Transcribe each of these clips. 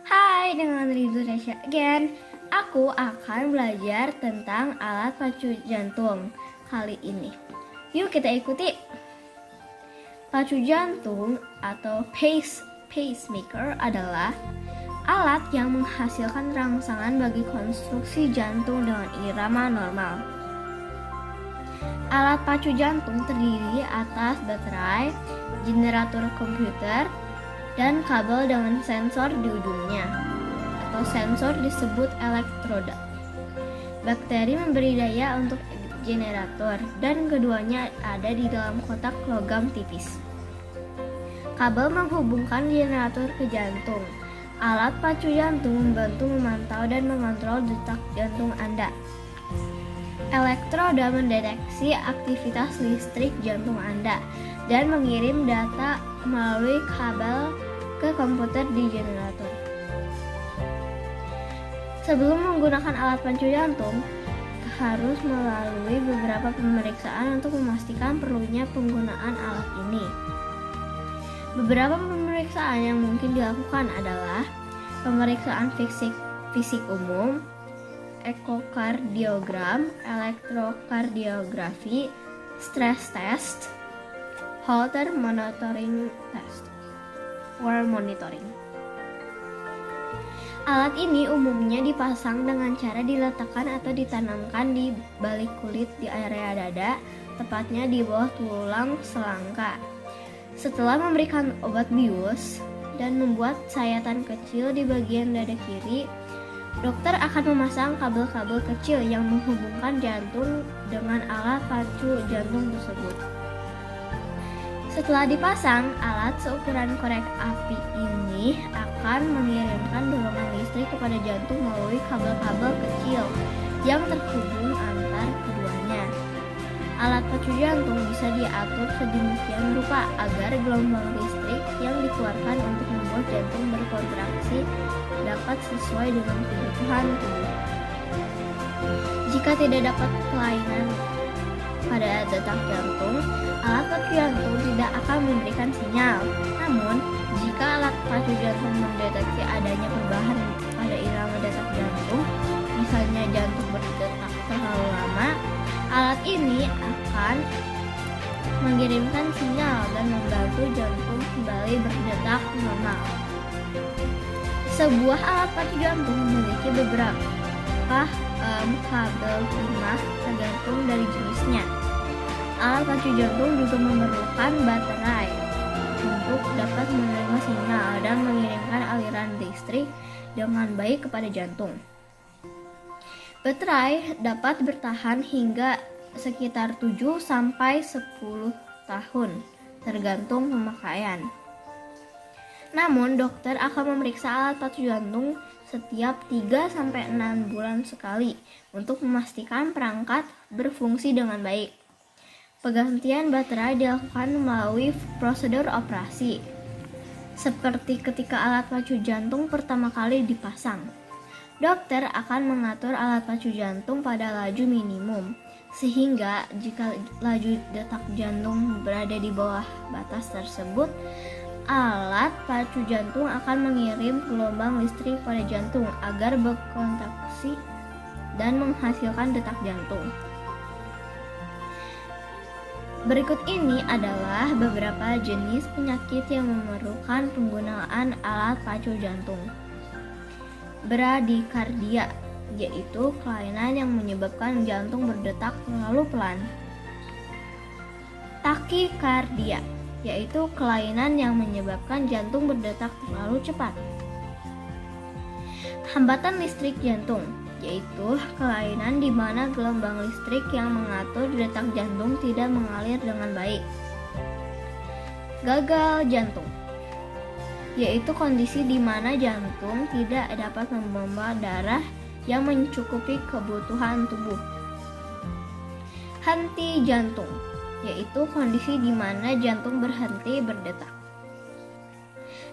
Hai, dengan Indonesia again. Aku akan belajar tentang alat pacu jantung kali ini. Yuk kita ikuti. Pacu jantung atau pacemaker adalah alat yang menghasilkan rangsangan bagi konstruksi jantung dengan irama normal. Alat pacu jantung terdiri atas baterai, generator komputer, dan kabel dengan sensor di ujungnya, atau sensor disebut elektroda. Bakteri memberi daya untuk generator, dan keduanya ada di dalam kotak logam tipis. Kabel menghubungkan generator ke jantung. Alat pacu jantung membantu memantau dan mengontrol detak jantung Anda. Elektroda mendeteksi aktivitas listrik jantung Anda dan mengirim data melalui kabel ke komputer di generator. Sebelum menggunakan alat pacu jantung, harus melalui beberapa pemeriksaan untuk memastikan perlunya penggunaan alat ini. Beberapa pemeriksaan yang mungkin dilakukan adalah pemeriksaan fisik umum, ekokardiogram, elektrokardiografi, stress test, Holter monitoring test, or monitoring. Alat ini umumnya dipasang dengan cara diletakkan atau ditanamkan di balik kulit di area dada, tepatnya di bawah tulang selangka. Setelah memberikan obat bius dan membuat sayatan kecil di bagian dada kiri, dokter akan memasang kabel-kabel kecil yang menghubungkan jantung dengan alat pacu jantung tersebut. Setelah dipasang, alat seukuran korek api ini akan mengirimkan dorongan listrik kepada jantung melalui kabel-kabel kecil yang terhubung antar keduanya. Alat pacu jantung bisa diatur sedemikian rupa agar gelombang listrik yang dikeluarkan untuk membuat jantung berkontraksi dapat sesuai dengan kebutuhan tubuh. Jika tidak dapat kelainan pada detak jantung, alat pacu jantung tidak akan memberikan sinyal. Namun, jika alat pacu jantung mendeteksi adanya perubahan pada irama detak jantung, misalnya jantung berdetak terlalu lama, alat ini akan mengirimkan sinyal dan membantu jantung kembali berdetak normal. Sebuah alat pacu jantung memiliki beberapa kabel timah tergantung dari jenisnya. Alat pacu jantung juga memerlukan baterai untuk dapat menerima sinyal dan mengirimkan aliran listrik dengan baik kepada jantung. Baterai dapat bertahan hingga sekitar 7 sampai 10 tahun tergantung pemakaian. Namun, dokter akan memeriksa alat pacu jantung setiap 3 sampai 6 bulan sekali untuk memastikan perangkat berfungsi dengan baik. Penggantian baterai dilakukan melalui prosedur operasi, seperti ketika alat pacu jantung pertama kali dipasang. Dokter akan mengatur alat pacu jantung pada laju minimum, sehingga jika laju detak jantung berada di bawah batas tersebut, alat pacu jantung akan mengirim gelombang listrik pada jantung agar berkontraksi dan menghasilkan detak jantung. Berikut ini adalah beberapa jenis penyakit yang memerlukan penggunaan alat pacu jantung. Bradikardia, yaitu kelainan yang menyebabkan jantung berdetak terlalu pelan. Takikardia, yaitu kelainan yang menyebabkan jantung berdetak terlalu cepat. Hambatan listrik jantung, yaitu kelainan di mana gelombang listrik yang mengatur detak jantung tidak mengalir dengan baik. Gagal jantung, yaitu kondisi di mana jantung tidak dapat membomba darah yang mencukupi kebutuhan tubuh. Henti jantung, yaitu kondisi di mana jantung berhenti berdetak.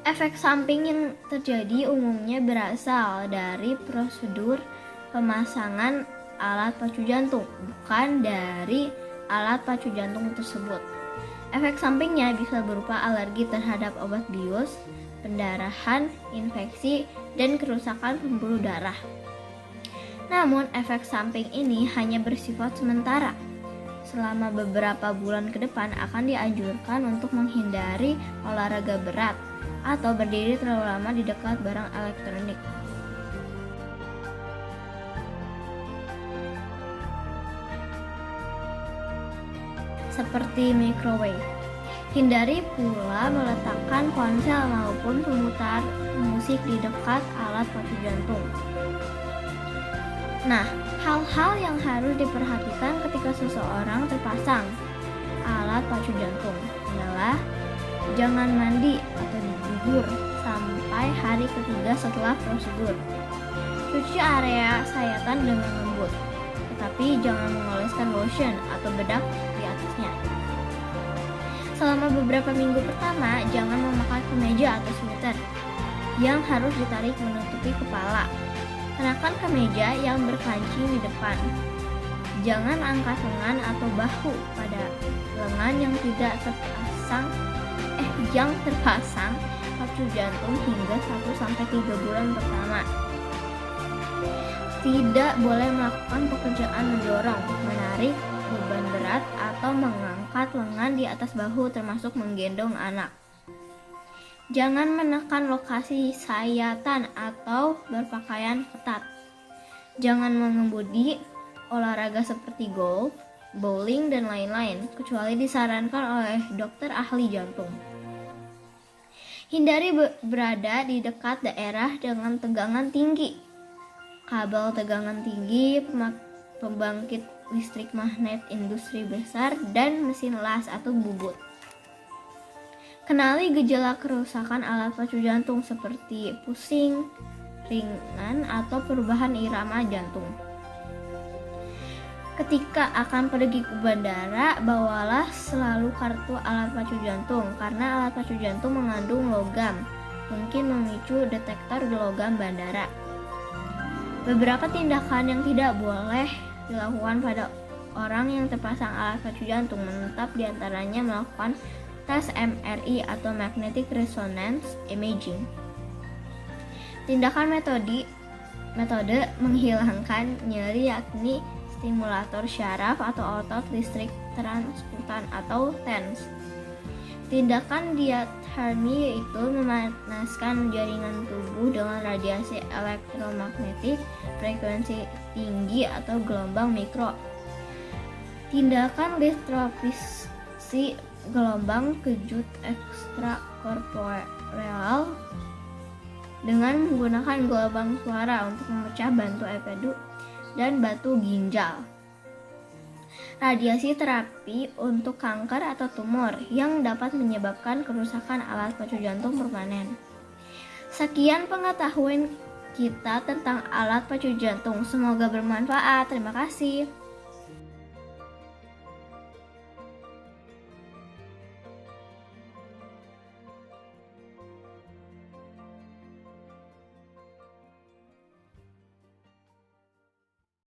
Efek samping yang terjadi umumnya berasal dari prosedur pemasangan alat pacu jantung, bukan dari alat pacu jantung tersebut. Efek sampingnya bisa berupa alergi terhadap obat bius, pendarahan, infeksi, dan kerusakan pembuluh darah. Namun, efek samping ini hanya bersifat sementara. Selama beberapa bulan ke depan akan dianjurkan untuk menghindari olahraga berat atau berdiri terlalu lama di dekat barang elektronik. Seperti microwave. Hindari pula meletakkan ponsel maupun pemutar musik di dekat alat pacu jantung. Nah, hal-hal yang harus diperhatikan ketika seseorang terpasang alat pacu jantung adalah jangan mandi atau digugur sampai hari ketiga setelah prosedur. Cuci area sayatan dengan lembut, tetapi jangan mengoleskan lotion atau bedak di atasnya. Selama beberapa minggu pertama, jangan memakai kemeja atau sweater yang harus ditarik menutupi kepala. Kenakan kemeja yang berkancing di depan. Jangan angkat lengan atau bahu pada lengan yang terpasang pacu jantung hingga 1-3 bulan pertama. Tidak boleh melakukan pekerjaan mendorong, menarik beban berat atau mengangkat lengan di atas bahu termasuk menggendong anak. Jangan menekan lokasi sayatan atau berpakaian ketat. Jangan mengemudi olahraga seperti golf, bowling, dan lain-lain, kecuali disarankan oleh dokter ahli jantung. Hindari berada di dekat daerah dengan tegangan tinggi. Kabel tegangan tinggi, pembangkit listrik magnet industri besar, dan mesin las atau bubut. Kenali gejala kerusakan alat pacu jantung seperti pusing, ringan, atau perubahan irama jantung. Ketika akan pergi ke bandara, bawalah selalu kartu alat pacu jantung karena alat pacu jantung mengandung logam, mungkin memicu detektor logam bandara. Beberapa tindakan yang tidak boleh dilakukan pada orang yang terpasang alat pacu jantung menetap diantaranya melakukan tes MRI atau magnetic resonance imaging. Tindakan metode menghilangkan nyeri yakni stimulator syaraf atau otot listrik transkutan atau TENS. Tindakan diathermy yaitu memanaskan jaringan tubuh dengan radiasi elektromagnetik frekuensi tinggi atau gelombang mikro. Tindakan litropisi gelombang kejut ekstrakorporeal dengan menggunakan gelombang suara untuk memecah bantu empedu dan batu ginjal. Radiasi terapi untuk kanker atau tumor yang dapat menyebabkan kerusakan alat pacu jantung permanen. Sekian pengetahuan kita tentang alat pacu jantung. Semoga bermanfaat. Terima kasih.